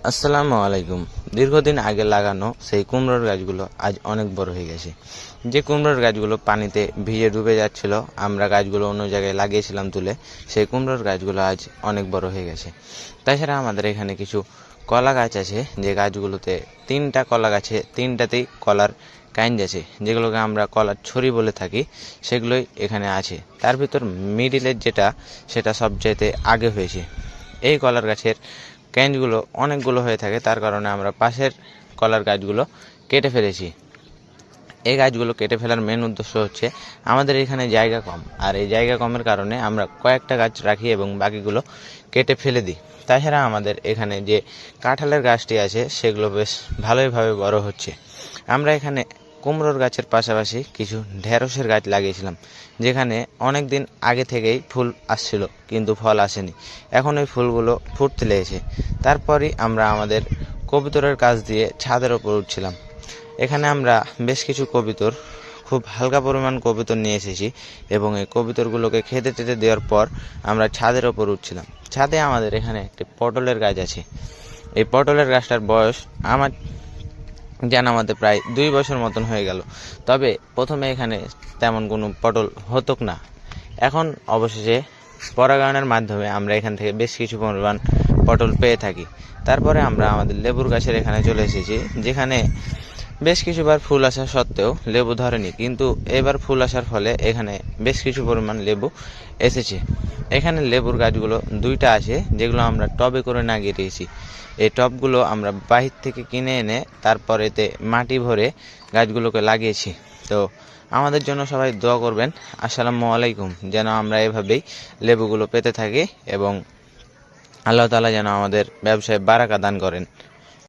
আসসালামু আলাইকুম। দীর্ঘদিন আগে লাগানো সেই কুমড়োর গাছগুলো আজ অনেক বড় হয়ে গেছে। যে কুমড়োর গাছগুলো পানিতে ভিজে ডুবে যাচ্ছিল, আমরা গাছগুলো অন্য জায়গায় লাগিয়েছিলাম তুলে, সেই কুমড়োর গাছগুলো আজ অনেক বড় হয়ে গেছে। তাছাড়া আমাদের এখানে কিছু কলা গাছ আছে, যে গাছগুলোতে 3টা কলা গাছে 3টাতেই কলার কাইন্ড আছে, যেগুলোকে আমরা কলার ছড়ি বলে থাকি, সেগুলোই এখানে আছে। তার ভিতর মিডিলের যেটা, সেটা সবচাইতে আগে হয়েছে। এই কলার গাছের ক্যানগুলো অনেকগুলো হয়ে থাকে, তার কারণে আমরা পাশের কলার গাছগুলো কেটে ফেলেছি। এই গাছগুলো কেটে ফেলার মেন উদ্দেশ্য হচ্ছে আমাদের এখানে জায়গা কম, আর এই জায়গা কমের কারণে আমরা কয়েকটা গাছ রাখি এবং বাকিগুলো কেটে ফেলে দিই। তাছাড়া আমাদের এখানে যে কাঁঠালের গাছটি আছে, সেগুলো বেশ ভালোইভাবে বড় হচ্ছে। আমরা এখানে কুমড়োর গাছের পাশাপাশি কিছু ঢেঁড়সের গাছ লাগিয়েছিলাম, যেখানে অনেক দিন আগে থেকেই ফুল আসছিল কিন্তু ফল আসেনি। এখন ওই ফুলগুলো ফুটতে লেগেছে। তারপরই আমরা আমাদের কবুতরের কাছ দিয়ে ছাদের ওপর উঠছিলাম। এখানে আমরা বেশ কিছু কবুতর, খুব হালকা পরিমাণ কবুতর নিয়ে এসেছি এবং এই কবুতরগুলোকে খেতে টেতে দেওয়ার পর আমরা ছাদের ওপর উঠছিলাম। ছাদে আমাদের এখানে একটি পটলের গাছ আছে। এই পটলের গাছটার বয়স আমার জানা মতে প্রায় 2 বছর মতন হয়ে গেল। তবে প্রথমে এখানে তেমন কোনো পটল হতো না। এখন অবশেষে পরাগায়নের মাধ্যমে আমরা এখান থেকে বেশ কিছু পরিমাণ পটল পেয়ে থাকি। তারপরে আমরা আমাদের লেবুর গাছের এখানে চলে এসেছি, যেখানে বেশ কিছুবার ফুল আসা সত্ত্বেও লেবু ধরেনি, কিন্তু এবার ফুল আসার ফলে এখানে বেশ কিছু পরিমাণ লেবু এসেছে। এখানে লেবুর গাছগুলো 2টা আছে, যেগুলো আমরা টবে করে লাগিয়ে দিয়েছি। এই টবগুলো আমরা বাহির থেকে কিনে এনে তারপর এতে মাটি ভরে গাছগুলোকে লাগিয়েছি। তো আমাদের জন্য সবাই দোয়া করবেন। আসসালামু আলাইকুম। যেন আমরা এভাবেই লেবুগুলো পেতে থাকি এবং আল্লাহ তাআলা যেন আমাদের ব্যবসায় বারাকা দান করেন।